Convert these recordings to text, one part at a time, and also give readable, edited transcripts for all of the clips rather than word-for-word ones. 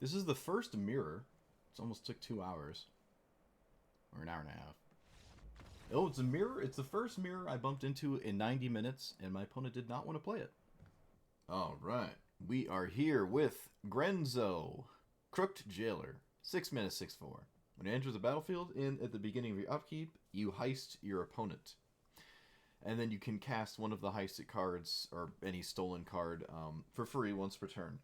This is the first mirror. It's almost took 2 hours. Or an hour and a half. Oh, it's a mirror. It's the first mirror I bumped into in 90 minutes, and my opponent did not want to play it. Alright. We are here with Grenzo, Crooked Jailer. 6 mana, 6/4. When it enters the battlefield, at the beginning of your upkeep, you heist your opponent. And then you can cast one of the heisted cards, or any stolen card, for free once per turn.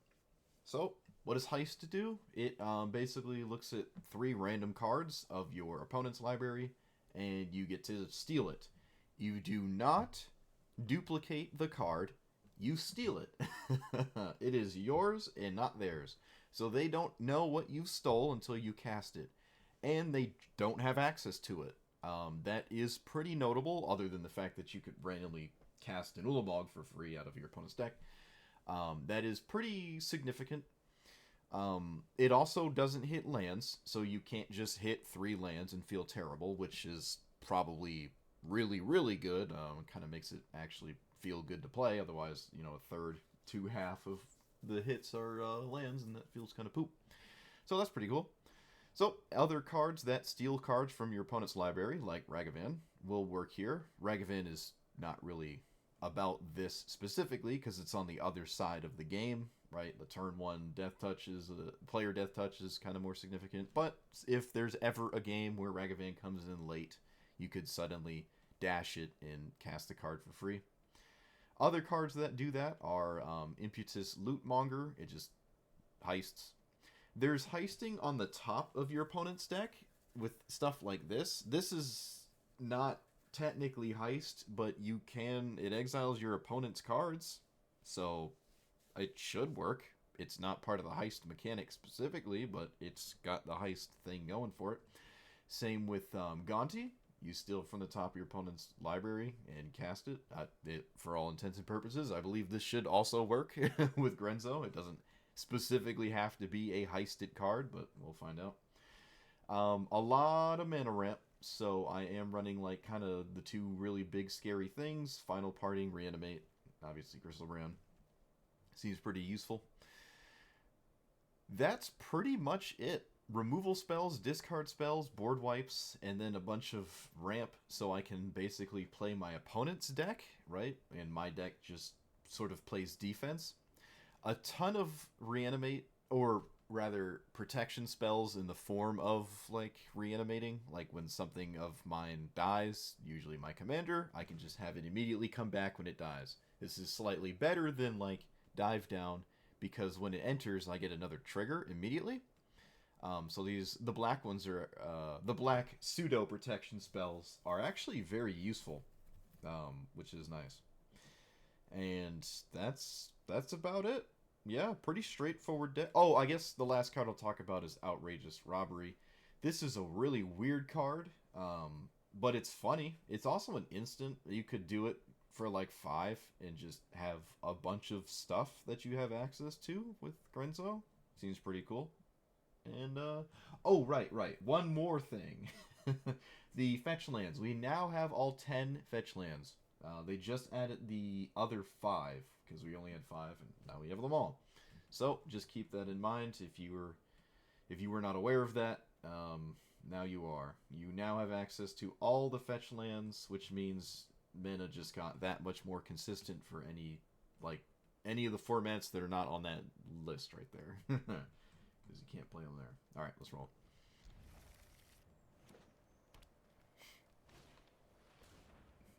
So, what does Heist do? It basically looks at 3 random cards of your opponent's library, and you get to steal it. You do not duplicate the card, you steal it. It is yours and not theirs. So they don't know what you stole until you cast it. And they don't have access to it. That is pretty notable, other than the fact that you could randomly cast an Ulamog for free out of your opponent's deck. That is pretty significant. It also doesn't hit lands, so you can't just hit 3 lands and feel terrible, which is probably really, really good. It kind of makes it actually feel good to play. Otherwise, a third to half of the hits are lands, and that feels kind of poop. So that's pretty cool. So, other cards that steal cards from your opponent's library, like Ragavan, will work here. Ragavan is not really about this specifically, because it's on the other side of the game, right? The turn 1 death touches, the player death touch is kind of more significant. But if there's ever a game where Ragavan comes in late, you could suddenly dash it and cast the card for free. Other cards that do that are Impetus Lootmonger. It just heists. There's heisting on the top of your opponent's deck with stuff like this. This is not technically heist, but it exiles your opponent's cards, so it should work. It's not part of the heist mechanic specifically, but it's got the heist thing going for it. Same with Gonti. You steal from the top of your opponent's library and cast it. For all intents and purposes, I believe this should also work with Grenzo. It doesn't specifically have to be a heisted card, but we'll find out. A lot of mana ramp, so I am running like kind of the 2 really big scary things: Final Parting, Reanimate, obviously Crystal Brand. Seems pretty useful. That's pretty much it. Removal spells, discard spells, board wipes, and then a bunch of ramp, so I can basically play my opponent's deck, right? And my deck just sort of plays defense. A ton of reanimate, or rather protection spells in the form of like reanimating. Like when something of mine dies, usually my commander, I can just have it immediately come back when it dies. This is slightly better than like dive down, because when it enters, I get another trigger immediately. So the black ones are the black pseudo protection spells are actually very useful, which is nice. And that's about it. Yeah, pretty straightforward deck. Oh, I guess the last card I'll talk about is Outrageous Robbery. This is a really weird card, but it's funny. It's also an instant. You could do it for like 5 and just have a bunch of stuff that you have access to with Grenzo. Seems pretty cool. And, oh, right. One more thing. The fetch lands. We now have all 10 fetch lands. They just added the other 5, because we only had 5, and now we have them all. So, just keep that in mind. If you were not aware of that, now you are. You now have access to all the fetch lands, which means mana just got that much more consistent for any of the formats that are not on that list right there. Because you can't play them there. Alright, let's roll.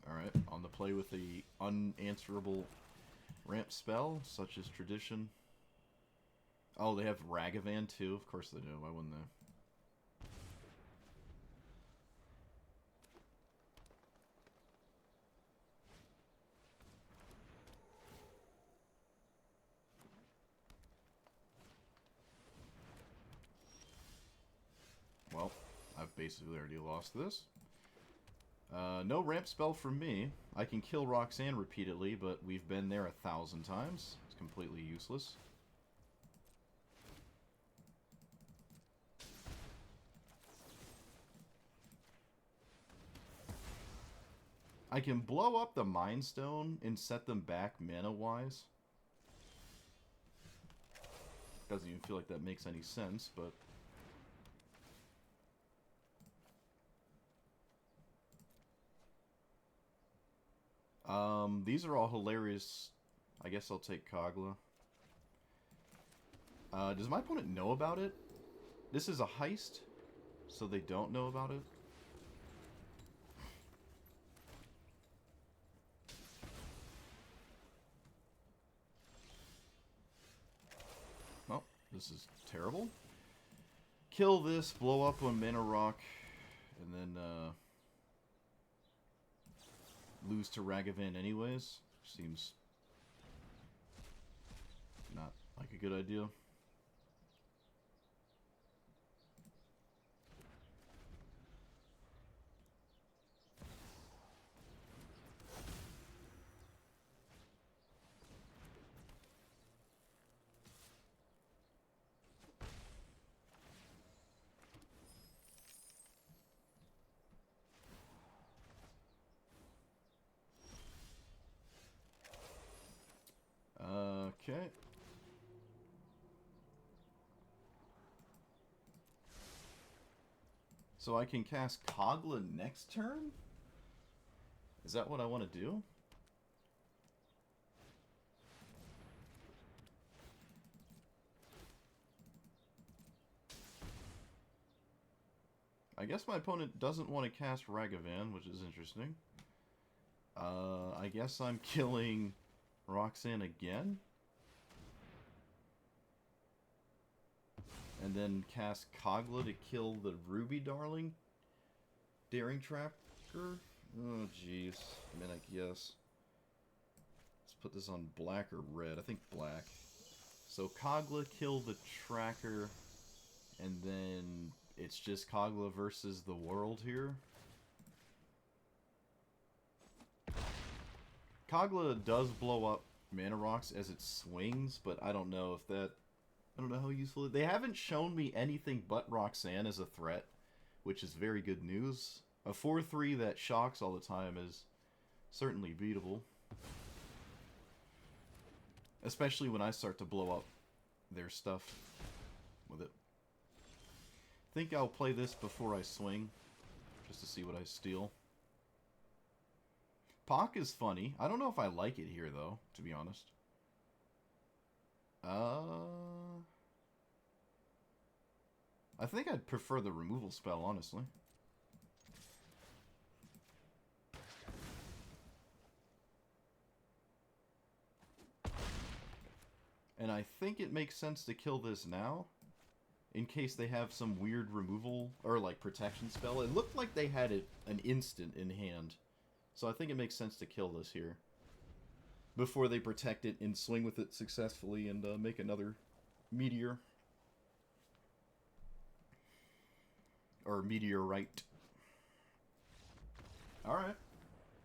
Alright, on the play with the unanswerable ramp spell, such as Tradition. Oh, they have Ragavan too? Of course they do. Why wouldn't they? Well, I've basically already lost this. No ramp spell from me. I can kill Roxanne repeatedly, but we've been there 1,000 times. It's completely useless. I can blow up the Mind Stone and set them back mana-wise. Doesn't even feel like that makes any sense, but... these are all hilarious. I guess I'll take Kogla. Does my opponent know about it? This is a heist, so they don't know about it. Oh, this is terrible. Kill this, blow up on Mana Rock, and then, lose to Ragavan anyways. Seems not like a good idea. Okay. So I can cast Kogla next turn? Is that what I want to do? I guess my opponent doesn't want to cast Ragavan, which is interesting. I guess I'm killing Roxanne again. And then cast Kogla to kill the Ruby Darling Daring Tracker. Oh, jeez. I mean, I guess. Let's put this on black or red. I think black. So Kogla kill the Tracker, and then it's just Kogla versus the world here. Kogla does blow up Mana Rocks as it swings, but I don't know if that... I don't know how useful it is. They haven't shown me anything but Roxanne as a threat, which is very good news. A 4-3 that shocks all the time is certainly beatable. Especially when I start to blow up their stuff with it. I think I'll play this before I swing, just to see what I steal. Pock is funny. I don't know if I like it here, though, to be honest. I think I'd prefer the removal spell, honestly. And I think it makes sense to kill this now, in case they have some weird removal, or like protection spell. It looked like they had it an instant in hand. So I think it makes sense to kill this here. Before they protect it and swing with it successfully and make another meteor. Or meteorite. Alright.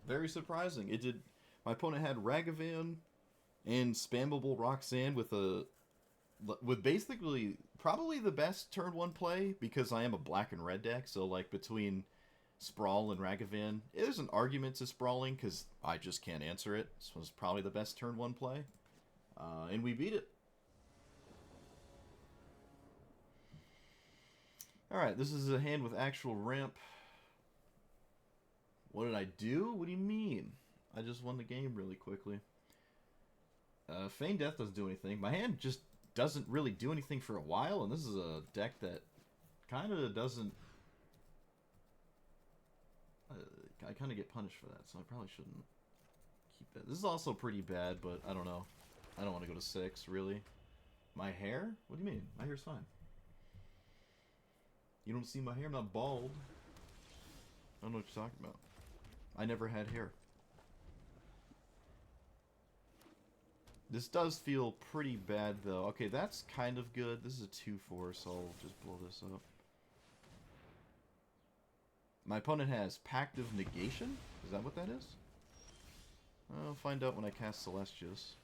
Very surprising. It did... My opponent had Ragavan and spammable Roxanne with a... With basically probably the best turn 1 play, because I am a black and red deck, so like between Sprawl and Ragavan, there's an argument to Sprawling, because I just can't answer it. This was probably the best turn 1 play. And we beat it. Alright, this is a hand with actual ramp. What did I do? What do you mean? I just won the game really quickly. Feign Death doesn't do anything. My hand just doesn't really do anything for a while, and this is a deck that kind of doesn't... I kind of get punished for that, so I probably shouldn't keep that. This is also pretty bad, but I don't know. I don't want to go to 6, really. My hair? What do you mean? My hair's fine. You don't see my hair? I'm not bald. I don't know what you're talking about. I never had hair. This does feel pretty bad, though. Okay, that's kind of good. This is a 2-4, so I'll just blow this up. My opponent has Pact of Negation? Is that what that is? I'll find out when I cast Celestius.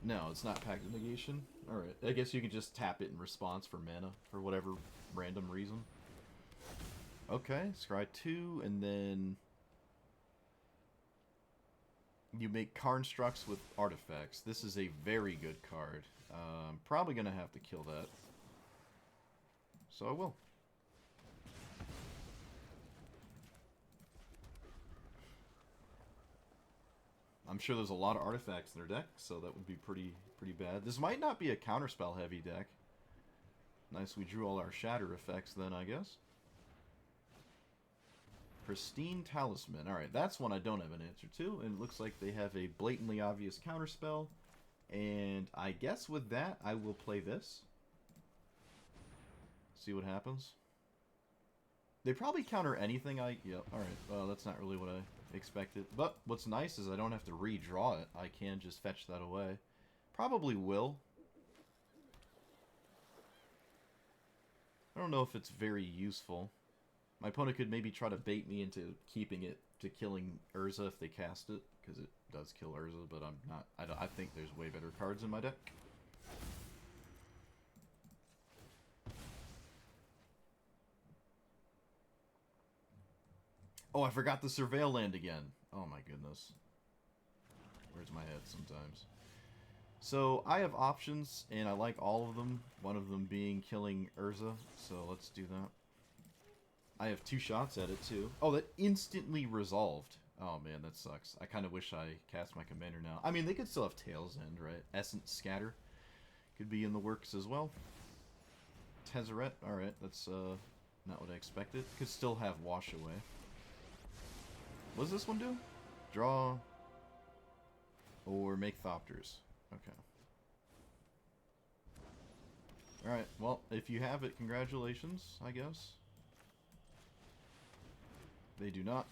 No, it's not Pact of Negation. Alright, I guess you can just tap it in response for mana, for whatever random reason. Okay, scry 2, and then... You make Karnstructs with artifacts. This is a very good card. I'm probably going to have to kill that. So I will. I'm sure there's a lot of artifacts in their deck, so that would be pretty bad. This might not be a counterspell heavy deck. Nice, we drew all our shatter effects then, I guess. Pristine Talisman. Alright, that's one I don't have an answer to. And it looks like they have a blatantly obvious counterspell. And I guess with that, I will play this. See what happens. They probably counter anything I... Yeah, alright. Well, that's not really what I expected. But what's nice is I don't have to redraw it. I can just fetch that away. Probably will. I don't know if it's very useful. My opponent could maybe try to bait me into keeping it to killing Urza if they cast it, because it does kill Urza, but I'm not... I think there's way better cards in my deck. Oh, I forgot the Surveil land again. Oh my goodness. Where's my head sometimes? So, I have options, and I like all of them. One of them being killing Urza, so let's do that. I have 2 shots at it, too. Oh, that instantly resolved. Oh, man, that sucks. I kind of wish I cast my commander now. I mean, they could still have Tail's End, right? Essence Scatter could be in the works as well. Tezzeret, alright, that's not what I expected. Could still have Wash Away. What does this one do? Draw or make Thopters. Okay. Alright, well, if you have it, congratulations, I guess. They do not.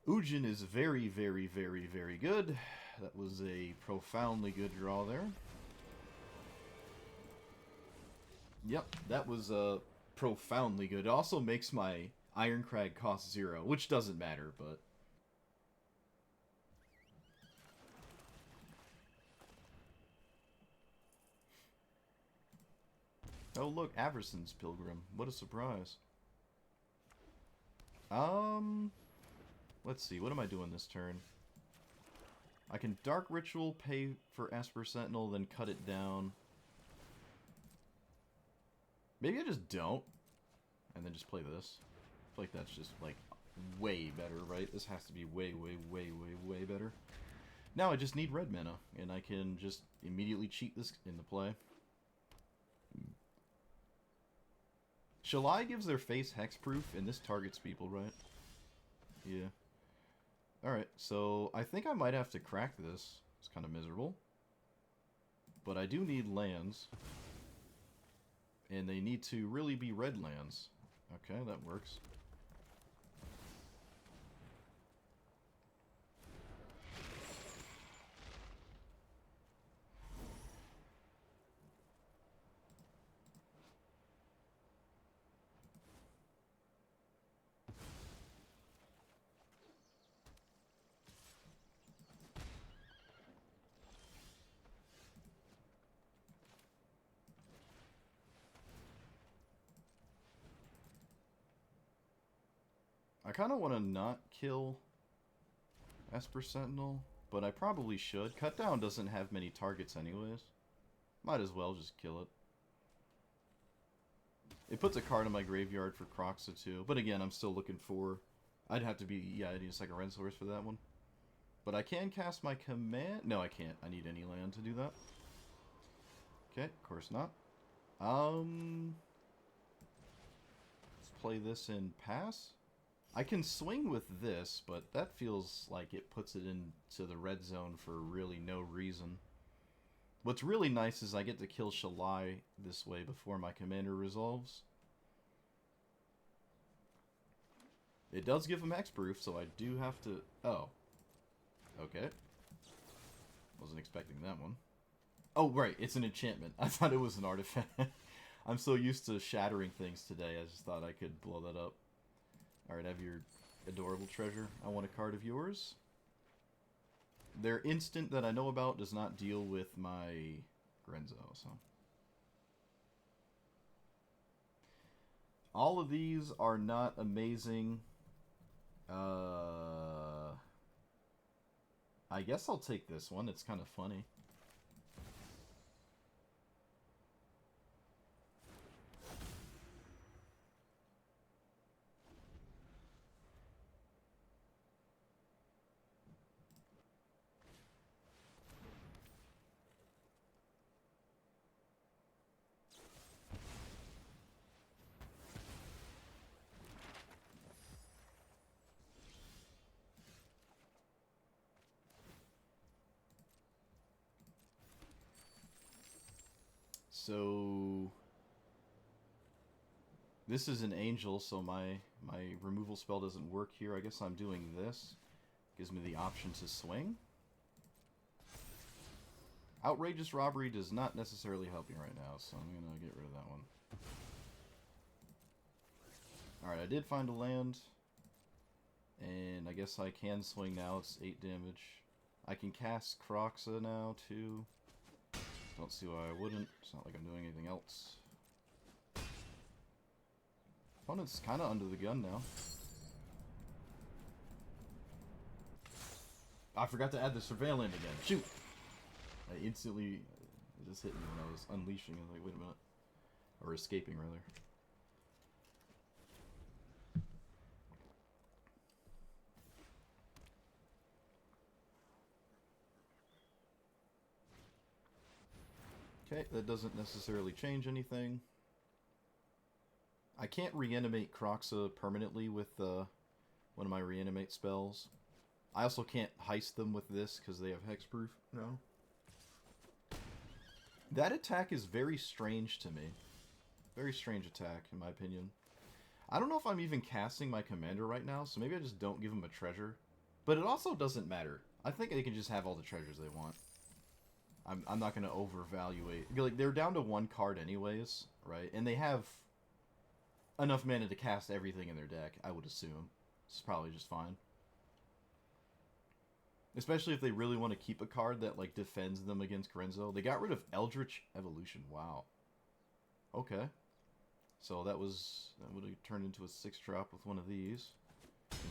Ujin is very, very, very, very good. That was a profoundly good draw there. Yep, that was profoundly good. It also makes my Ironcrag cost 0, which doesn't matter, but... Oh, look, Averson's Pilgrim. What a surprise. Let's see. What am I doing this turn? I can Dark Ritual, pay for Esper Sentinel, then cut it down. Maybe I just don't. And then just play this. I feel like that's just, like, way better, right? This has to be way, way, way, way, way better. Now I just need red mana, and I can just immediately cheat this into play. Shalai gives their face hexproof, and this targets people, right? Yeah. Alright, so I think I might have to crack this. It's kind of miserable. But I do need lands. And they need to really be red lands. Okay, that works. I kind of want to not kill Esper Sentinel, but I probably should. Cut Down doesn't have many targets anyways. Might as well just kill it. It puts a card in my graveyard for Croxa too, but again, I'm still looking for... I'd have to be... Yeah, I need a second red source for that one. But I can cast my command... No, I can't. I need any land to do that. Okay, of course not. Let's play this in pass. I can swing with this, but that feels like it puts it into the red zone for really no reason. What's really nice is I get to kill Shalai this way before my commander resolves. It does give him hexproof, so I do have to... Oh. Okay. Wasn't expecting that one. Oh, right, it's an enchantment. I thought it was an artifact. I'm so used to shattering things today, I just thought I could blow that up. Alright, I have your adorable treasure. I want a card of yours. Their instant that I know about does not deal with my Grenzo, so... All of these are not amazing. I guess I'll take this one. It's kind of funny. So this is an angel, so my removal spell doesn't work here. I guess I'm doing this. Gives me the option to swing. Outrageous robbery does not necessarily help me right now, so I'm gonna get rid of that one. Alright, I did find a land. And I guess I can swing now. It's 8 damage. I can cast Croxa now, too. Don't see why I wouldn't. It's not like I'm doing anything else. Opponent's kind of under the gun now. I forgot to add the surveillant again. Shoot! I instantly... It just hit me when I was unleashing. I was like, wait a minute. Or escaping, rather. Okay, that doesn't necessarily change anything. I can't reanimate Croxa permanently with one of my reanimate spells. I also can't heist them with this because they have hexproof. No. That attack is very strange to me. Very strange attack, in my opinion. I don't know if I'm even casting my commander right now, so maybe I just don't give him a treasure. But it also doesn't matter. I think they can just have all the treasures they want. I'm not going to overvaluate. Like, they're down to 1 card anyways, right? And they have enough mana to cast everything in their deck, I would assume. It's probably just fine. Especially if they really want to keep a card that, like, defends them against Grenzo. They got rid of Eldritch Evolution. Wow. Okay. So that would have turned into a 6-drop with one of these.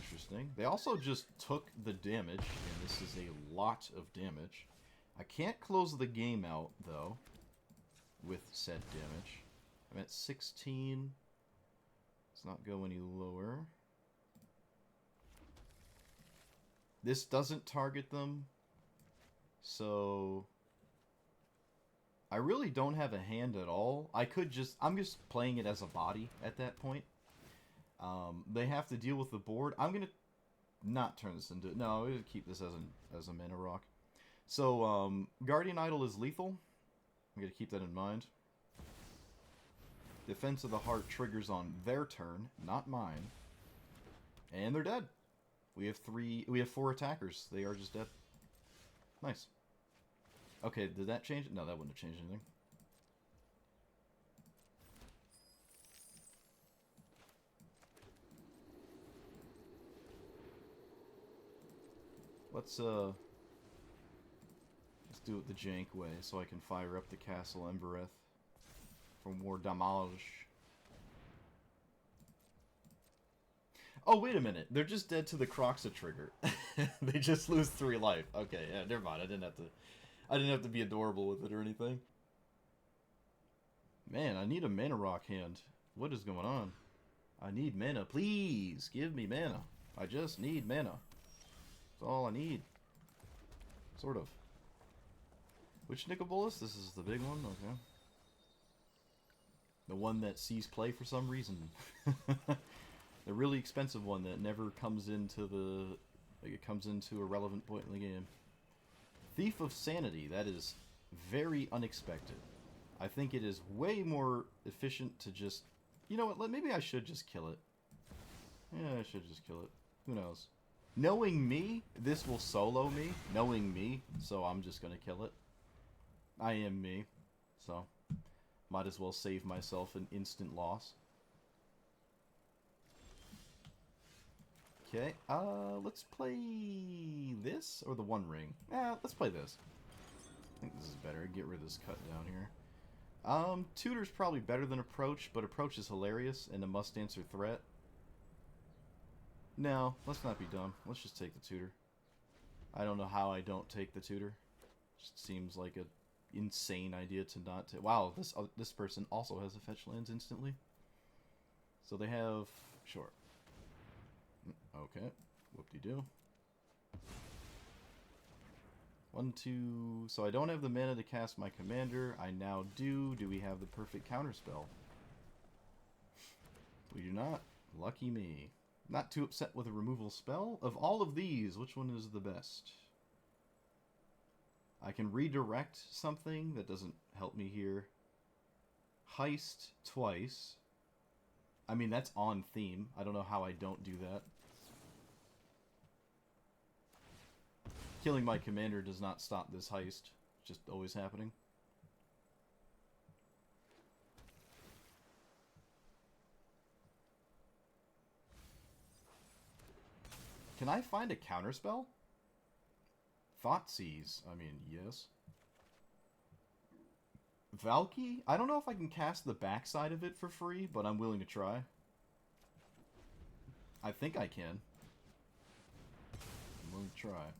Interesting. They also just took the damage, and this is a lot of damage. I can't close the game out, though, with said damage. I'm at 16. Let's not go any lower. This doesn't target them, so I really don't have a hand at all. I'm just playing it as a body at that point. They have to deal with the board. I'm going to not turn this into... No, I'm going to keep this as a mana rock. So, Guardian Idol is lethal. I'm going to keep that in mind. Defense of the Heart triggers on their turn, not mine. And they're dead. We have 4 attackers. They are just dead. Nice. Okay, did that change? No, that wouldn't have changed anything. Let's do it the jank way, so I can fire up the Castle Embereth for more damage. Oh, wait a minute. They're just dead to the Croxa trigger. They just lose 3 life. Okay, yeah, never mind. I didn't have to be adorable with it or anything. Man, I need a mana rock hand. What is going on? I need mana. Please, give me mana. I just need mana. That's all I need. Sort of. Which Nicobolus? This is the big one? Okay. The one that sees play for some reason. The really expensive one that never comes into it comes into a relevant point in the game. Thief of Sanity. That is very unexpected. I think it is way more efficient to just... You know what? Maybe I should just kill it. Yeah, I should just kill it. Who knows? Knowing me, this will solo me. Knowing me, so I'm just gonna kill it. I am me, so might as well save myself an instant loss. Okay, let's play this or the One Ring. Let's play this. I think this is better. Get rid of this cut down here. Tutor's probably better than Approach, but Approach is hilarious and a must-answer threat. No, let's not be dumb. Let's just take the Tutor. I don't know how I don't take the Tutor. Just seems like an insane idea to not take. Wow, this person also has a fetch lands instantly. So they have... Sure. Okay. Whoop-de-doo. 1, 2... So I don't have the mana to cast my commander. I now do. Do we have the perfect counterspell? We do not. Lucky me. Not too upset with a removal spell. Of all of these, which one is the best? I can redirect something. That doesn't help me here. heist twice. I mean, that's on theme. I don't know how I don't do that. Killing my commander does not stop this heist. It's just always happening. Can I find a counterspell? Thoughtseize. I mean, yes. Valky? I don't know if I can cast the backside of it for free, but I'm willing to try. I think I can. I'm willing to try.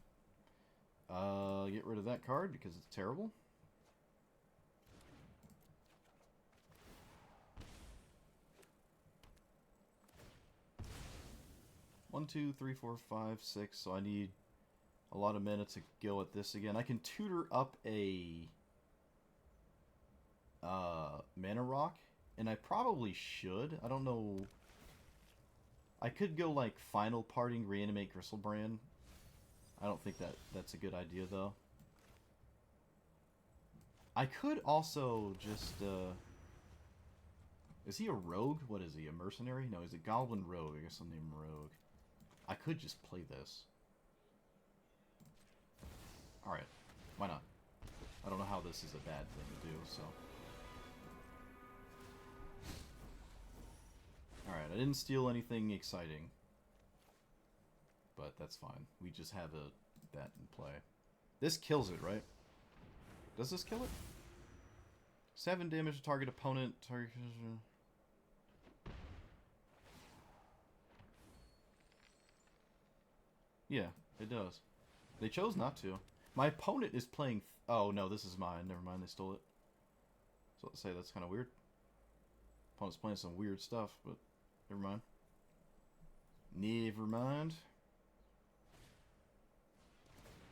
Get rid of that card because it's terrible. One, two, three, four, five, six. So I need a lot of mana to go at this again. I can tutor up a mana rock, and I probably should. I don't know. I could go like final parting, reanimate Gristlebrand. I don't think that's a good idea though. I could also just is he a rogue? What is he? A mercenary? No, he's a goblin rogue. I guess I'll name him Rogue. I could just play this. Alright, why not? I don't know how this is a bad thing to do, so. Alright, I didn't steal anything exciting. But that's fine. We just have that in play. This kills it, right? Does this kill it? 7 damage to target opponent. Yeah, it does. They chose not to. My opponent is playing... Oh, no, this is mine. Never mind, they stole it. So let's say that's kind of weird. Opponent's playing some weird stuff, but never mind. Never mind.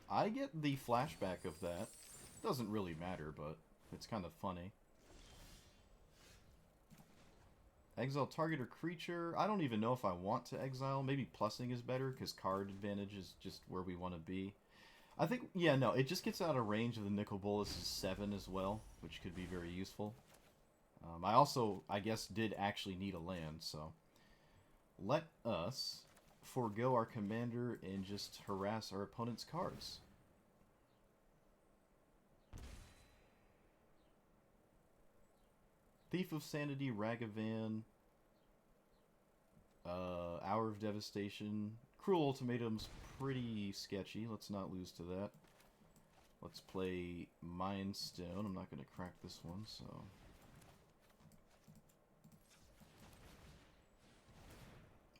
I get the flashback of that. Doesn't really matter, but it's kind of funny. Exile target or creature. I don't even know if I want to exile. Maybe plussing is better, because card advantage is just where we want to be. I think, yeah, no, it just gets out of range of the Nicol Bolas' 7 as well, which could be very useful. I also, I guess, did actually need a land, so... Let us forego our commander and just harass our opponent's cards. Thief of Sanity, Ragavan, Hour of Devastation. Cruel Ultimatum's pretty sketchy. Let's not lose to that. Let's play Mind Stone. I'm not going to crack this one, so...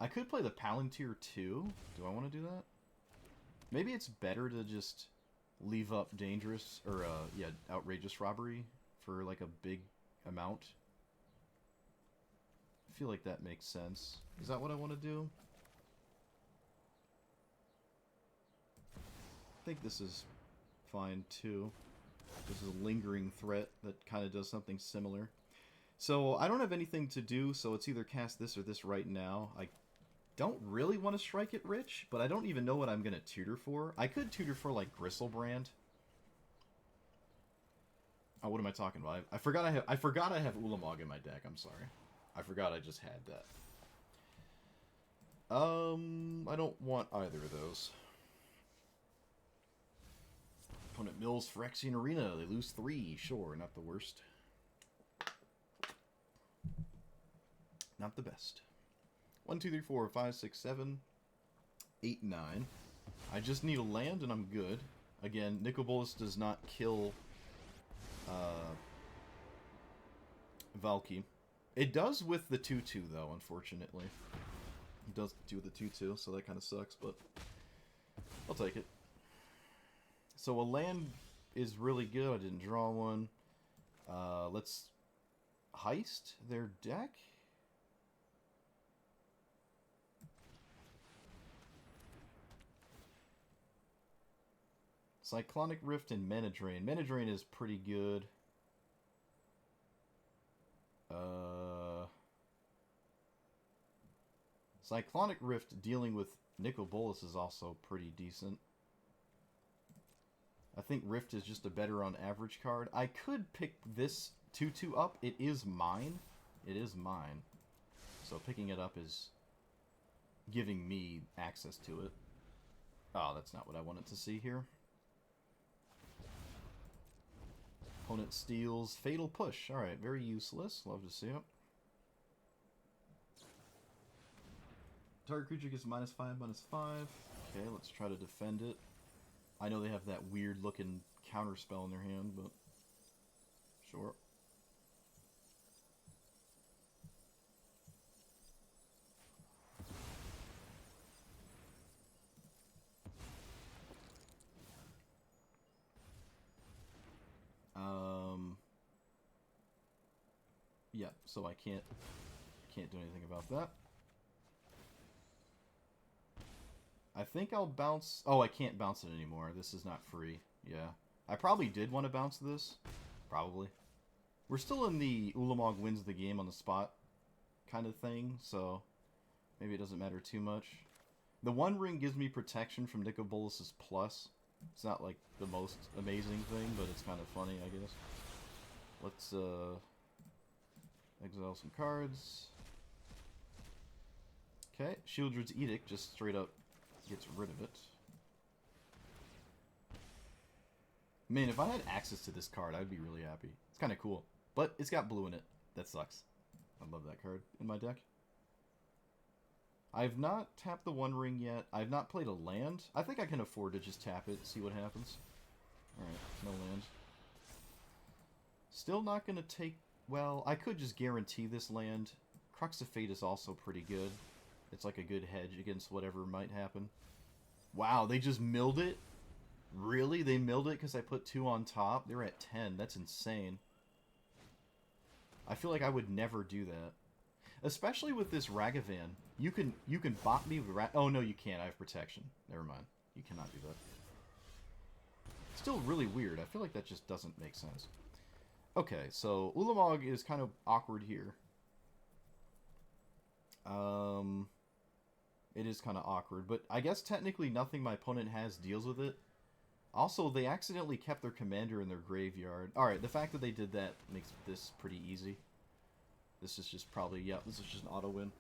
I could play the Palantir too. Do I want to do that? Maybe it's better to just leave up Dangerous, or, yeah, Outrageous Robbery for, like, a big amount. I feel like that makes sense. Is that what I want to do? I think this is fine, too. This is a lingering threat that kind of does something similar. So, I don't have anything to do, so it's either cast this or this right now. I don't really want to strike it rich, but I don't even know what I'm going to tutor for. I could tutor for, like, Gristlebrand. Oh, what am I talking about? I forgot I have Ulamog in my deck. I'm sorry. I forgot I just had that. I don't want either of those. Opponent mills Phyrexian Arena. They lose 3. Sure, not the worst. Not the best. 1, 2, 3, 4, 5, 6, 7, 8, 9. I just need a land and I'm good. Again, Nicol Bolas does not kill Valky. It does with the 2-2 though, unfortunately. It does do with the 2-2, so that kind of sucks, but I'll take it. So a land is really good. I didn't draw one. Let's heist their deck. Cyclonic Rift and Mana Drain. Mana Drain is pretty good. Cyclonic Rift dealing with Nicol Bolas is also pretty decent. I think Rift is just a better on average card. I could pick this 2/2 up. It is mine. It is mine. So picking it up is giving me access to it. Oh, that's not what I wanted to see here. Opponent steals. Fatal Push. Alright, very useless. Love to see it. Target creature gets -5/-5. Okay, let's try to defend it. I know they have that weird looking counter spell in their hand, but sure. Yeah, so I can't do anything about that. I think I'll bounce... Oh, I can't bounce it anymore. This is not free. Yeah. I probably did want to bounce this. Probably. We're still in the Ulamog wins the game on the spot kind of thing, so maybe it doesn't matter too much. The One Ring gives me protection from Nicobolas' plus. It's not like the most amazing thing, but it's kind of funny, I guess. Let's exile some cards. Okay, Shieldred's Edict just straight up gets rid of it. Man, if I had access to this card, I'd be really happy. It's kind of cool. But it's got blue in it. That sucks. I love that card in my deck. I've not tapped the One Ring yet. I've not played a land. I think I can afford to just tap it, see what happens. Alright, no land. Still not going to take... Well, I could just guarantee this land. Crux of Fate is also pretty good. It's like a good hedge against whatever might happen. Wow, they just milled it? Really? They milled it because I put 2 on top? They're at 10. That's insane. I feel like I would never do that. Especially with this Ragavan. You can bot me with oh, no, you can't. I have protection. Never mind. You cannot do that. Still really weird. I feel like that just doesn't make sense. Okay, so Ulamog is kind of awkward here. It is kind of awkward, but I guess technically nothing my opponent has deals with it. Also, they accidentally kept their commander in their graveyard. Alright, the fact that they did that makes this pretty easy. This is just probably, yeah, this is just an auto win.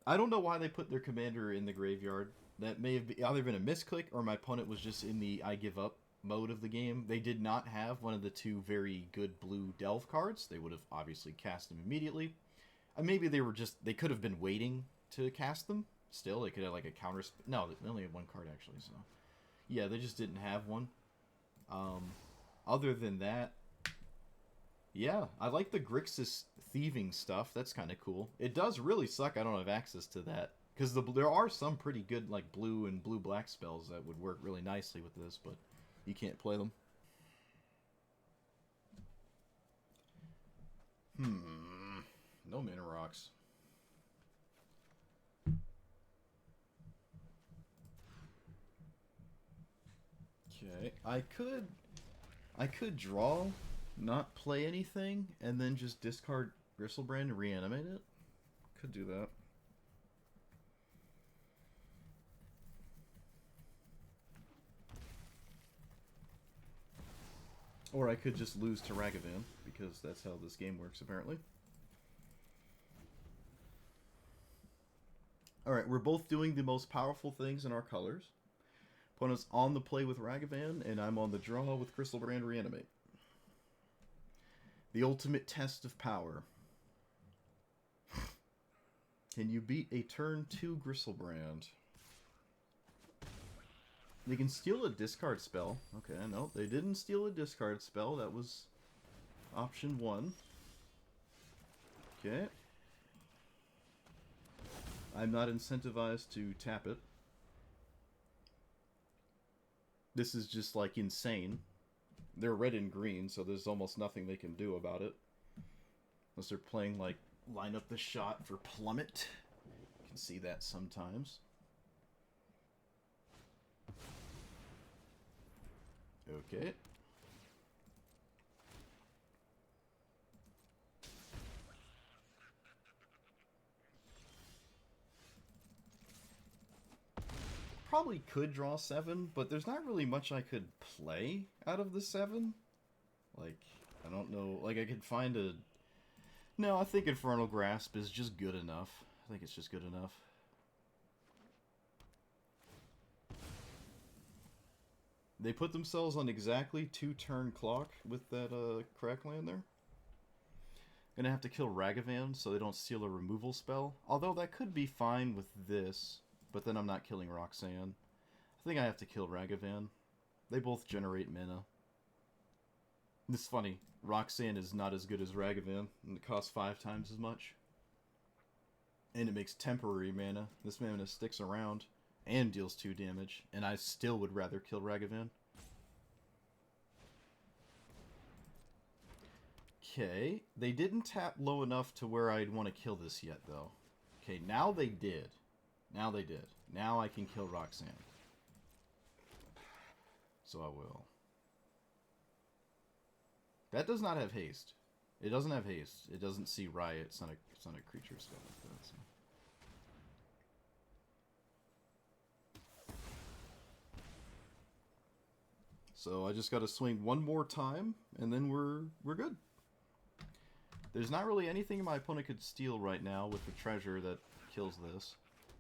I don't know why they put their commander in the graveyard. That may have either been a misclick or my opponent was just in the I give up mode of the game. They did not have one of the 2 very good blue Delve cards. They would have obviously cast them immediately. Maybe they were just, they could have been waiting to cast them. Still, they could have like a counter... No, they only had 1 card actually, so... Yeah, they just didn't have one. Other than that... Yeah, I like the Grixis thieving stuff. That's kind of cool. It does really suck I don't have access to that. Because there are some pretty good like blue and blue-black spells that would work really nicely with this, but you can't play them. No mana rocks. Okay, I could draw, not play anything, and then just discard Gristlebrand and reanimate it. Could do that. Or I could just lose to Ragavan, because that's how this game works, apparently. Alright, we're both doing the most powerful things in our colors. Opponent's on the play with Ragavan, and I'm on the draw with Gristlebrand Reanimate. The ultimate test of power. Can you beat a turn 2 Gristlebrand? They can steal a discard spell. Okay, no, they didn't steal a discard spell. That was option 1. Okay. I'm not incentivized to tap it. This is just, like, insane. They're red and green, so there's almost nothing they can do about it. Unless they're playing, like, line up the shot for Plummet. You can see that sometimes. Okay. Probably could draw 7, but there's not really much I could play out of the 7. Like, I don't know. Like, I could find a... No, I think Infernal Grasp is just good enough. I think it's just good enough. They put themselves on exactly 2-turn clock with that Crackland there. Gonna have to kill Ragavan so they don't steal a removal spell. Although that could be fine with this, but then I'm not killing Roxanne. I think I have to kill Ragavan. They both generate mana. It's funny, Roxanne is not as good as Ragavan, and it costs 5 times as much. And it makes temporary mana. This mana sticks around and deals 2 damage, and I still would rather kill Ragavan. Okay, they didn't tap low enough to where I'd want to kill this yet, though. Okay, now they did. Now they did. Now I can kill Roxanne. So I will. That does not have haste. It doesn't have haste. It doesn't see riot. It's not a creature spell like that. So I just got to swing one more time, and then we're good. There's not really anything my opponent could steal right now with the treasure that kills this.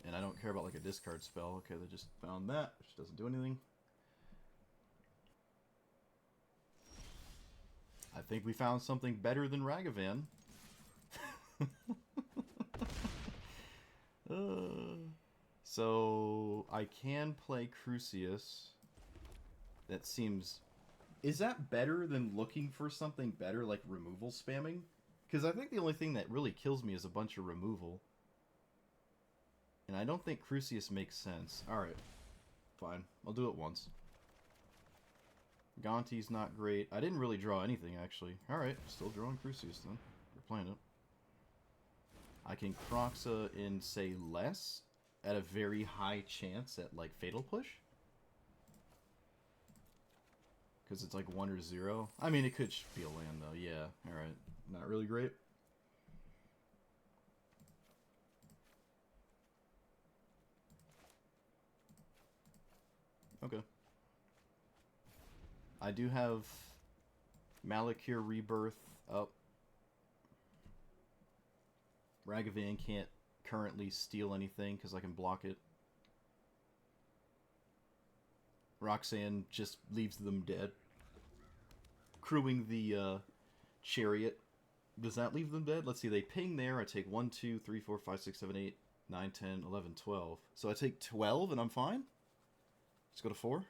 And I don't care about like a discard spell. Okay, they just found that, which doesn't do anything. I think we found something better than Ragavan. So I can play Crucius. That seems... Is that better than looking for something better, like removal spamming? Because I think the only thing that really kills me is a bunch of removal. And I don't think Crucius makes sense. Alright. Fine. I'll do it once. Gonti's not great. I didn't really draw anything, actually. Alright. Still drawing Crucius, then. We're playing it. I can Croxa in, say, less at a very high chance at, like, Fatal Push. Because it's like 1 or 0. I mean, it could be a land, though. Yeah. Alright. Not really great. Okay. I do have Malakir Rebirth up. Ragavan can't currently steal anything because I can block it. Roxanne just leaves them dead. Crewing the chariot. Does that leave them dead? Let's see, they ping there. I take 1, 2, 3, 4, 5, 6, 7, 8, 9, 10, 11, 12. So I take 12 and I'm fine? Let's go to 4.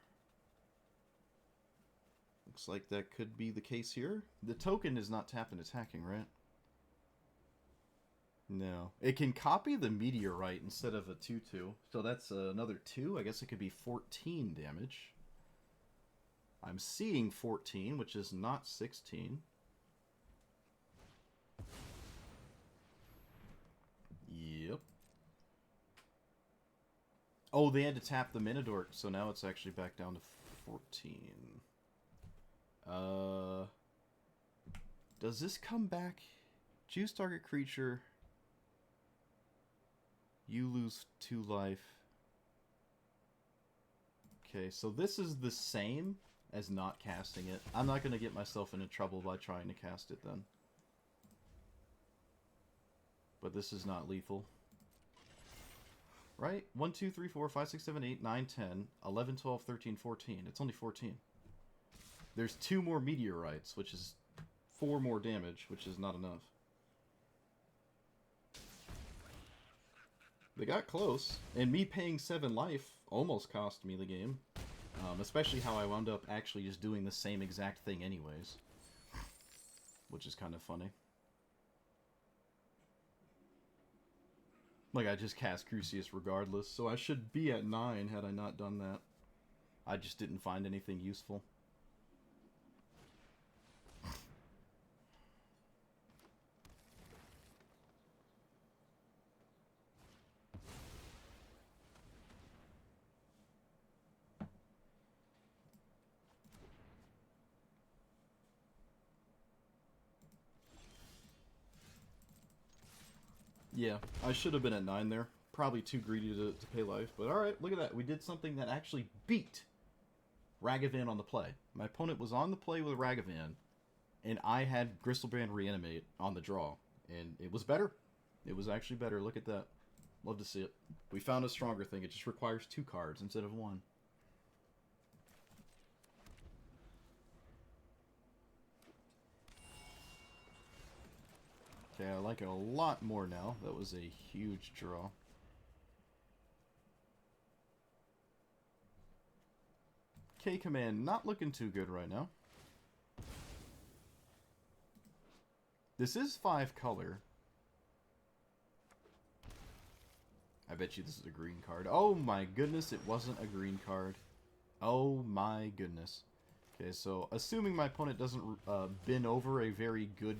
Looks like that could be the case here. The token is not tapped and attacking, right? No. It can copy the meteorite instead of a 2/2. So that's another 2. I guess it could be 14 damage. I'm seeing 14, which is not 16. Yep. Oh, they had to tap the Minidork, so now it's actually back down to 14. Does this come back? Choose target creature. You lose 2 life. Okay, so this is the same as not casting it. I'm not going to get myself into trouble by trying to cast it then. But this is not lethal. Right? 1, 2, 3, 4, 5, 6, 7, 8, 9, 10, 11, 12, 13, 14. It's only 14. There's 2 more meteorites, which is 4 more damage, which is not enough. They got close, and me paying 7 life almost cost me the game. Especially how I wound up actually just doing the same exact thing anyways. Which is kind of funny. Like, I just cast Crucius regardless, so I should be at 9 had I not done that. I just didn't find anything useful. Yeah, I should have been at 9 there. Probably too greedy to pay life, but alright, look at that. We did something that actually beat Ragavan on the play. My opponent was on the play with Ragavan, and I had Gristlebrand reanimate on the draw, and it was better. It was actually better. Look at that. Love to see it. We found a stronger thing. It just requires 2 cards instead of 1. Okay, I like it a lot more now. That was a huge draw. K-Command not looking too good right now. This is 5 color. I bet you this is a green card. Oh my goodness, it wasn't a green card. Oh my goodness. Okay, so assuming my opponent doesn't bin over a very good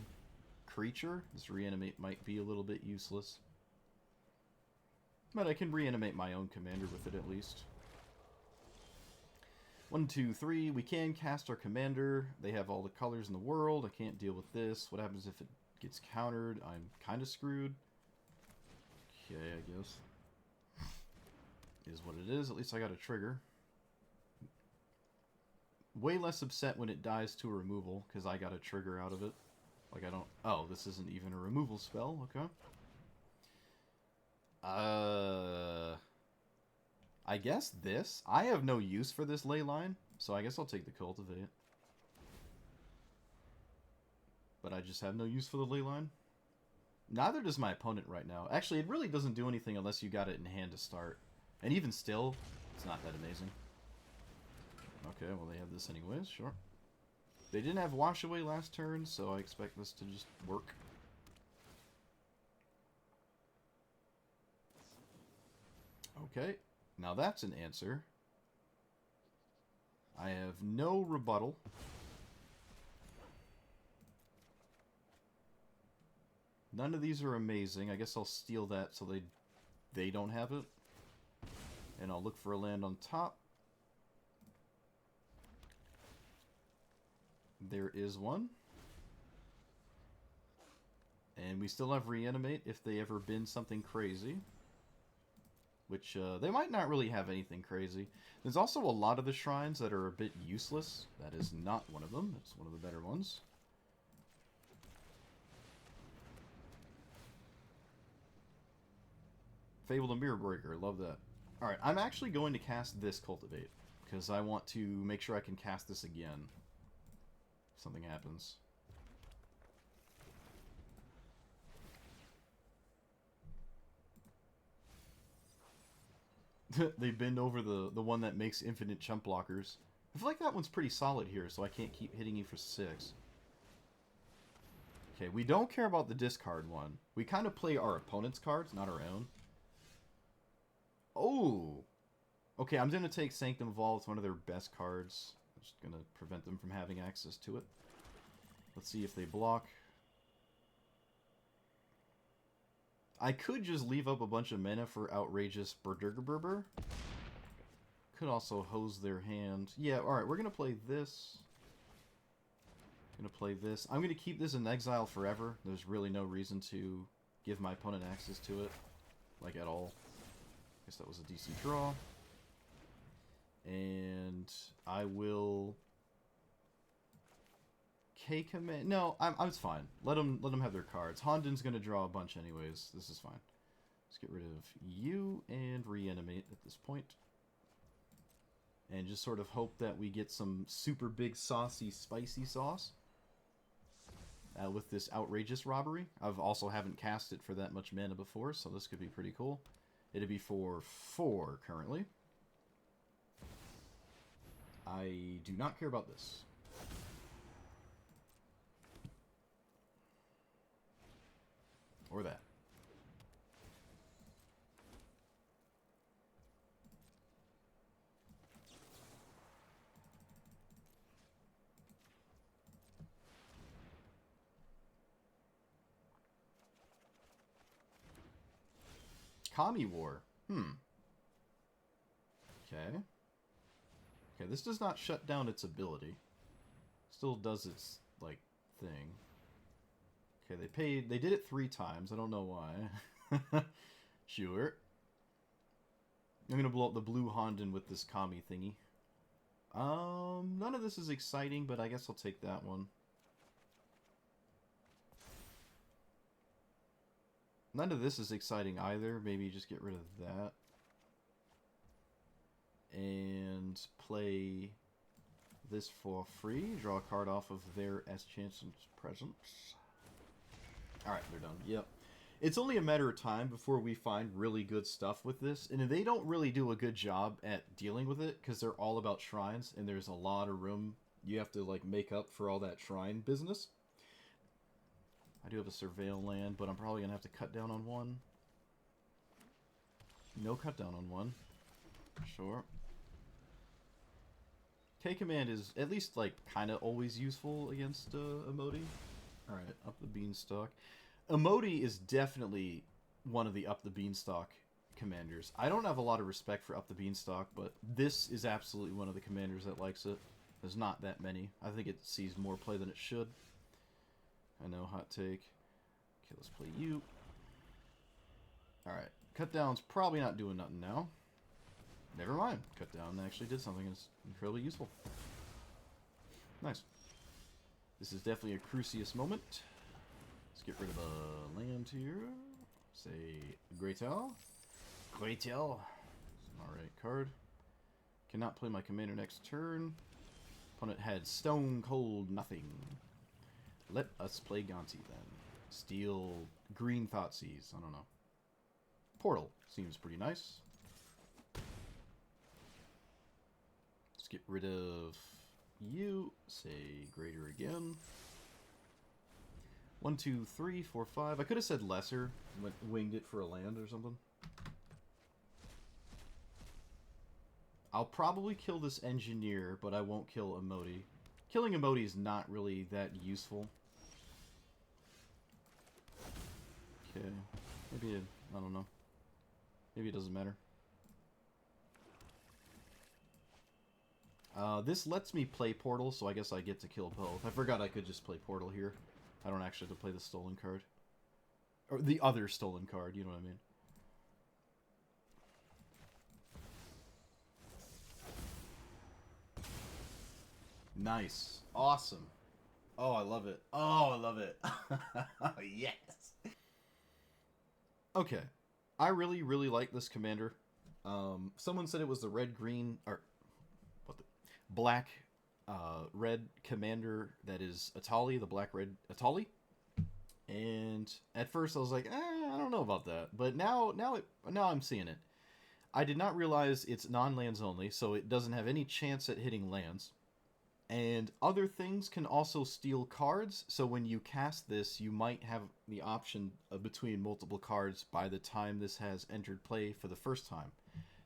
creature, this reanimate might be a little bit useless. But I can reanimate my own commander with it at least. 1, 2, 3. We can cast our commander. They have all the colors in the world. I can't deal with this. What happens if it gets countered? I'm kind of screwed. Okay, I guess. Is what it is. At least I got a trigger. Way less upset when it dies to a removal, because I got a trigger out of it. Like, I don't... Oh, this isn't even a removal spell. Okay. I guess this. I have no use for this ley line, so I guess I'll take the cultivate. But I just have no use for the ley line. Neither does my opponent right now. Actually, it really doesn't do anything unless you got it in hand to start. And even still, it's not that amazing. Okay, well they have this anyways, sure. They didn't have Wash Away last turn, so I expect this to just work. Okay, now that's an answer. I have no rebuttal. None of these are amazing. I guess I'll steal that so they don't have it. And I'll look for a land on top. There is one. And we still have Reanimate if they ever bin something crazy. Which, they might not really have anything crazy. There's also a lot of the shrines that are a bit useless. That is not one of them. It's one of the better ones. Fable the Mirror Breaker. Love that. Alright, I'm actually going to cast this Cultivate. Because I want to make sure I can cast this again. If something happens. They bend over the one that makes infinite chump blockers. I feel like that one's pretty solid here, so I can't keep hitting you for 6. Okay, we don't care about the discard one. We kind of play our opponent's cards, not our own. Oh! Okay, I'm going to take Sanctum Vault. It's one of their best cards. I'm just going to prevent them from having access to it. Let's see if they block. I could just leave up a bunch of mana for Outrageous Berdergerberber. Could also hose their hand. Yeah, alright, we're going to play this. Going to play this. I'm going to keep this in exile forever. There's really no reason to give my opponent access to it. Like, at all. Guess that was a decent draw. And I will... K-Command... No, it's fine. Let them have their cards. Honden's going to draw a bunch anyways. This is fine. Let's get rid of you and reanimate at this point. And just sort of hope that we get some super big saucy spicy sauce. With this outrageous robbery. I've also haven't cast it for that much mana before, so this could be pretty cool. It'd be for 4 currently. I do not care about this. Or that. Kami War. Okay. Okay, this does not shut down its ability. Still does its, like, thing. Okay, they did it 3 times. I don't know why. Sure. I'm gonna blow up the blue Honden with this Kami thingy. None of this is exciting, but I guess I'll take that one. None of this is exciting either. Maybe just get rid of that. And play this for free. Draw a card off of their S-Chancellor's presence. Alright, they're done. Yep. It's only a matter of time before we find really good stuff with this. And they don't really do a good job at dealing with it because they're all about shrines. And there's a lot of room you have to like make up for all that shrine business. I do have a surveil land, but I'm probably going to have to cut down on one. No cut down on one. Sure. K-Command is at least, like, kind of always useful against Emoti. Alright, up the beanstalk. Emoti is definitely one of the up the beanstalk commanders. I don't have a lot of respect for up the beanstalk, but this is absolutely one of the commanders that likes it. There's not that many. I think it sees more play than it should. I know, hot take. Okay, let's play you. Alright, cut down's probably not doing nothing now. Never mind. Cut down actually did something that's incredibly useful. Nice. This is definitely a Crucius moment. Let's get rid of a land here. Say Grenzo. Grenzo. Alright, card. Cannot play my commander next turn. Opponent had stone cold nothing. Let us play Gonti then. Steal green Thoughtseize. I don't know. Portal seems pretty nice. Let's get rid of you. Say greater again. 1, 2, 3, 4, 5. I could have said lesser. Winged it for a land or something. I'll probably kill this engineer, but I won't kill Emoti. Killing Emoti is not really that useful. Okay. Maybe it, I don't know. Maybe it doesn't matter. This lets me play Portal, so I guess I get to kill both. I forgot I could just play Portal here. I don't actually have to play the stolen card. Or the other stolen card, you know what I mean. Nice. Awesome. Oh, I love it. Oh, I love it. Yes. Okay. I really, really like this commander. Someone said it was the red-green, or what the black, red commander that is Atali, the black-red Atali. And at first I was like, I don't know about that. But now I'm seeing it. I did not realize it's non-lands only, so it doesn't have any chance at hitting lands. And other things can also steal cards, so when you cast this, you might have the option of between multiple cards by the time this has entered play for the first time.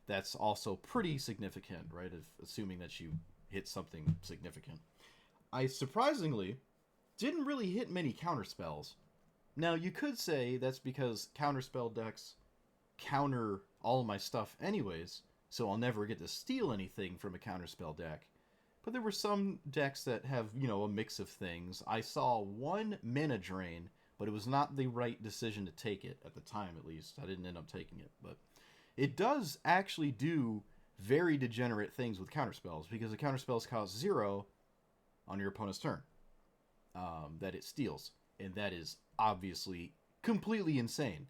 That's also pretty significant, right? Assuming that you hit something significant. I surprisingly didn't really hit many counterspells. Now, you could say that's because counterspell decks counter all of my stuff anyways, so I'll never get to steal anything from a counterspell deck. But there were some decks that have, you know, a mix of things. I saw one mana drain, but it was not the right decision to take it, at the time at least. I didn't end up taking it, but it does actually do very degenerate things with counterspells, because the counterspells cost 0 on your opponent's turn that it steals, and that is obviously completely insane.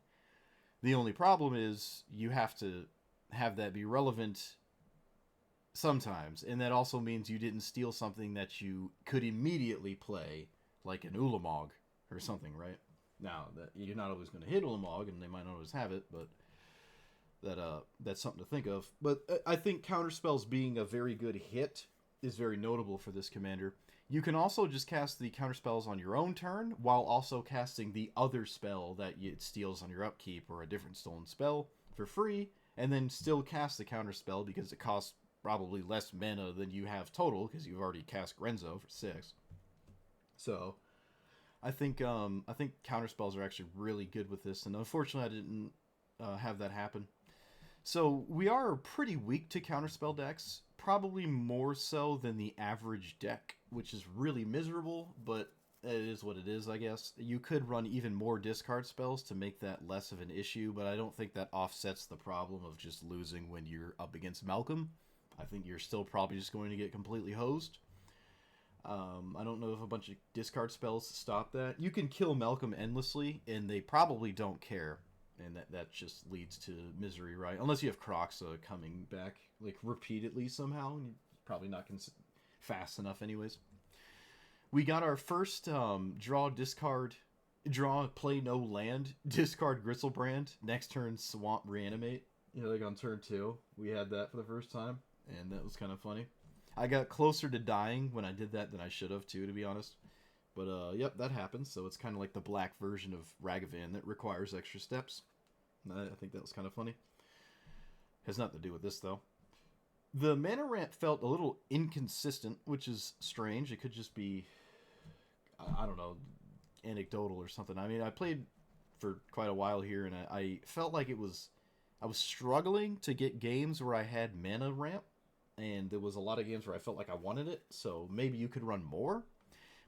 The only problem is you have to have that be relevant sometimes, and that also means you didn't steal something that you could immediately play, like an Ulamog or something, right? Now, that you're not always going to hit Ulamog, and they might not always have it, but that's something to think of. But I think counterspells being a very good hit is very notable for this commander. You can also just cast the counterspells on your own turn, while also casting the other spell that it steals on your upkeep, or a different stolen spell, for free, and then still cast the counterspell because it costs probably less mana than you have total, because you've already cast Grenzo for 6. So, I think counterspells are actually really good with this, and unfortunately I didn't have that happen. So, we are pretty weak to counterspell decks, probably more so than the average deck, which is really miserable, but it is what it is, I guess. You could run even more discard spells to make that less of an issue, but I don't think that offsets the problem of just losing when you're up against Malcolm. I think you're still probably just going to get completely hosed. I don't know if a bunch of discard spells stop that. You can kill Malcolm endlessly, and they probably don't care. and that just leads to misery, right? Unless you have Croxa coming back like repeatedly somehow, and you're probably not fast enough, anyways. We got our first draw play no land discard Griselbrand. Next turn swamp reanimate. Like on turn 2, we had that for the first time, and that was kind of funny. I got closer to dying when I did that than I should have too, to be honest. But yep, that happens. So it's kind of like the black version of Ragavan that requires extra steps. I think that was kind of funny. Has nothing to do with this though. The mana ramp felt a little inconsistent, which is strange. It could just be, I don't know, anecdotal or something. I mean, I played for quite a while here, and I felt like I was struggling to get games where I had mana ramp, and there was a lot of games where I felt like I wanted it, so maybe you could run more.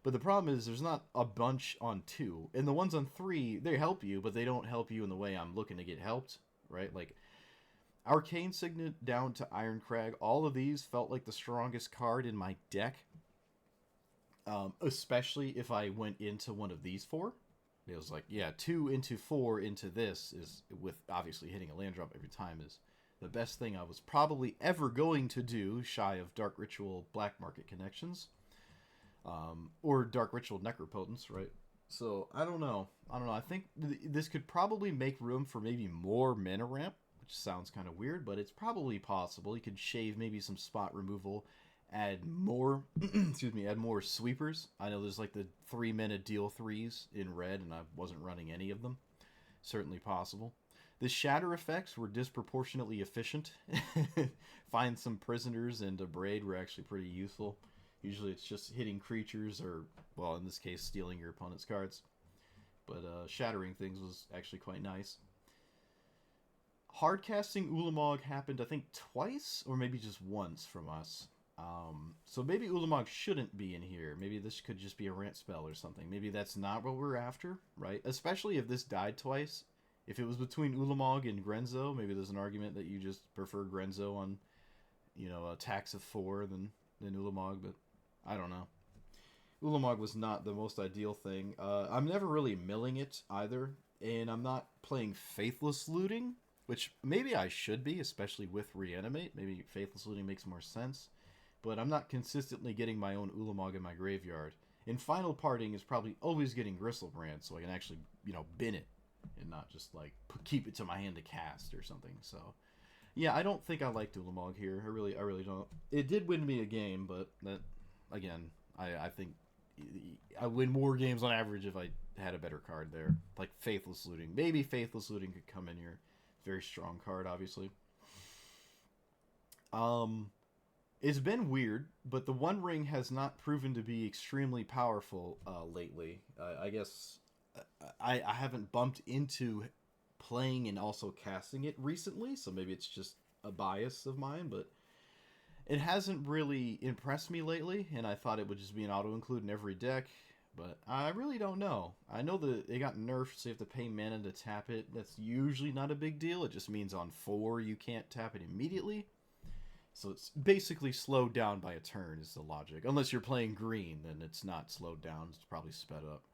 But the problem is there's not a bunch on 2, and the ones on 3, they help you, but they don't help you in the way I'm looking to get helped, right? Like, Arcane Signet down to Ironcrag, all of these felt like the strongest card in my deck. Especially if I went into one of these 4. It was like, yeah, 2 into 4 into this is, with obviously hitting a land drop every time, is the best thing I was probably ever going to do, shy of Dark Ritual Black Market Connections. Or Dark Ritual Necropotence, right? So, I don't know. I think this could probably make room for maybe more mana ramp, which sounds kind of weird, but it's probably possible. You could shave maybe some spot removal, add more, add more sweepers. I know there's like the 3 mana deal 3s in red, and I wasn't running any of them. Certainly possible. The shatter effects were disproportionately efficient. Find some prisoners and a braid were actually pretty useful. Usually it's just hitting creatures or, well, in this case, stealing your opponent's cards. But shattering things was actually quite nice. Hardcasting Ulamog happened, I think, twice or maybe just once from us. So maybe Ulamog shouldn't be in here. Maybe this could just be a rant spell or something. Maybe that's not what we're after, right? Especially if this died twice. If it was between Ulamog and Grenzo, maybe there's an argument that you just prefer Grenzo on, attacks of 4 than Ulamog, but I don't know. Ulamog was not the most ideal thing. I'm never really milling it either, and I'm not playing Faithless Looting, which maybe I should be, especially with Reanimate. Maybe Faithless Looting makes more sense. But I'm not consistently getting my own Ulamog in my graveyard. And Final Parting is probably always getting Griselbrand, so I can actually, bin it. And not just, like, keep it to my hand to cast or something. So, yeah, I don't think I liked Ulamog here. I really don't. It did win me a game, but that, again, I think I win more games on average if I had a better card there. Like Faithless Looting. Maybe Faithless Looting could come in here. Very strong card, obviously. It's been weird, but the One Ring has not proven to be extremely powerful lately. I guess I haven't bumped into playing and also casting it recently, so maybe it's just a bias of mine, but it hasn't really impressed me lately, and I thought it would just be an auto-include in every deck, but I really don't know. I know that it got nerfed, so you have to pay mana to tap it. That's usually not a big deal. It just means on 4 you can't tap it immediately. So it's basically slowed down by a turn is the logic. Unless you're playing green, then it's not slowed down. It's probably sped up.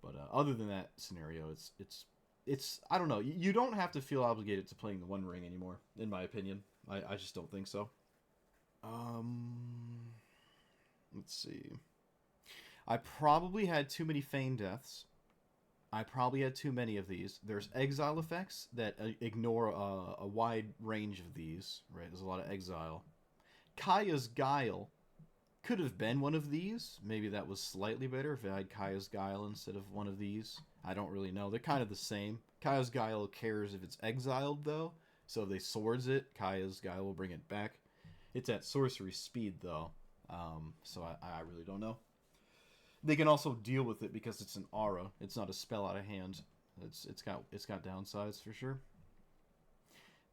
But other than that scenario, it's I don't know. You don't have to feel obligated to playing the One Ring anymore, in my opinion. I just don't think so. Let's see. I probably had too many Feign Deaths. I probably had too many of these. There's exile effects that ignore a wide range of these, right? There's a lot of exile. Kaya's Guile could have been one of these. Maybe that was slightly better if I had Kaya's Guile instead of one of these. I don't really know. They're kind of the same. Kaya's Guile cares if it's exiled, though. So if they swords it, Kaya's Guile will bring it back. It's at sorcery speed, though. So I really don't know. They can also deal with it because it's an aura. It's not a spell out of hand. It's got downsides for sure.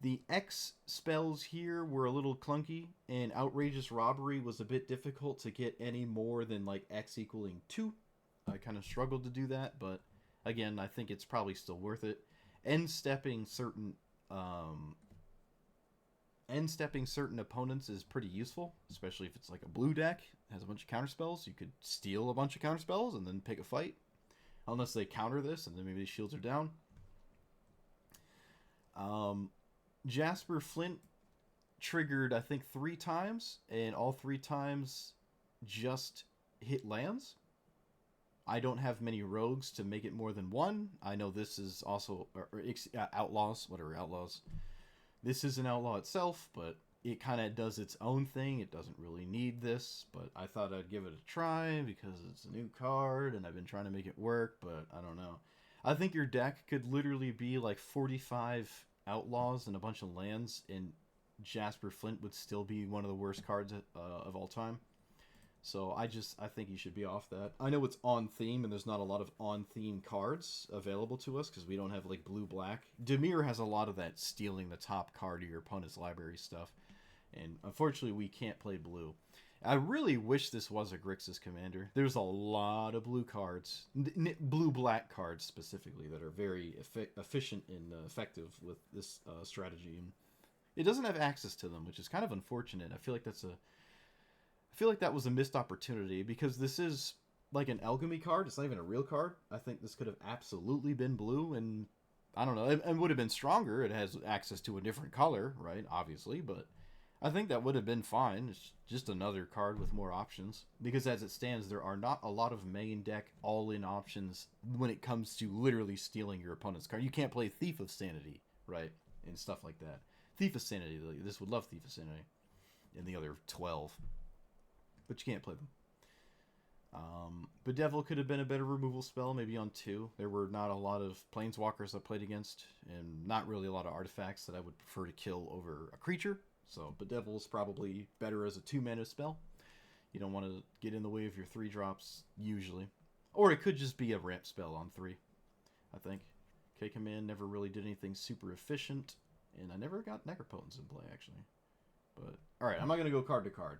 The X spells here were a little clunky, and Outrageous Robbery was a bit difficult to get any more than like X equaling 2. I kind of struggled to do that, but again, I think it's probably still worth it. End stepping certain opponents is pretty useful, especially if it's like a blue deck, has a bunch of counterspells. You could steal a bunch of counterspells and then pick a fight. Unless they counter this, and then maybe the shields are down. Um, Jasper Flint triggered, I think, 3 times, and all 3 times just hit lands. I don't have many rogues to make it more than one. I know this is also outlaws, whatever outlaws. This is an outlaw itself, but it kind of does its own thing. It doesn't really need this, but I thought I'd give it a try because it's a new card and I've been trying to make it work, but I don't know. I think your deck could literally be like 45 outlaws and a bunch of lands, and Jasper Flint would still be one of the worst cards of all time. So I think you should be off that. I know it's on theme, and there's not a lot of on theme cards available to us because we don't have like blue black. Dimir has a lot of that stealing the top card of your opponent's library stuff, and unfortunately we can't play blue. I really wish this was a Grixis commander. There's a lot of blue cards, blue black cards specifically, that are very efficient and effective with this strategy. And it doesn't have access to them, which is kind of unfortunate. I feel like that was a missed opportunity because this is like an alchemy card. It's not even a real card. I think this could have absolutely been blue, and I don't know, it would have been stronger. It has access to a different color, right? Obviously, but I think that would have been fine. It's just another card with more options because as it stands, there are not a lot of main deck all-in options when it comes to literally stealing your opponent's card. You can't play Thief of Sanity, right? And stuff like that. Thief of Sanity, this would love Thief of Sanity, and the other 12. But you can't play them. Bedevil could have been a better removal spell, maybe on 2. There were not a lot of Planeswalkers I played against, and not really a lot of artifacts that I would prefer to kill over a creature. So Bedevil is probably better as a 2-mana spell. You don't want to get in the way of your 3-drops, usually. Or it could just be a ramp spell on 3, I think. K-Command never really did anything super efficient, and I never got Necropotence in play, actually. But, alright, I'm not going to go card to card.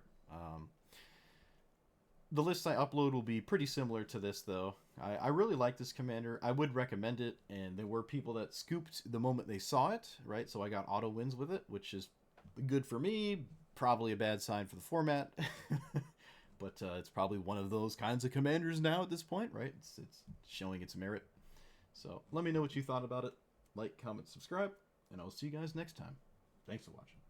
The list I upload will be pretty similar to this, though. I really like this commander. I would recommend it, and there were people that scooped the moment they saw it, right? So I got auto wins with it, which is good for me. Probably a bad sign for the format. But it's probably one of those kinds of commanders now at this point, right? It's showing its merit. So let me know what you thought about it. Like, comment, subscribe, and I'll see you guys next time. Thanks for watching.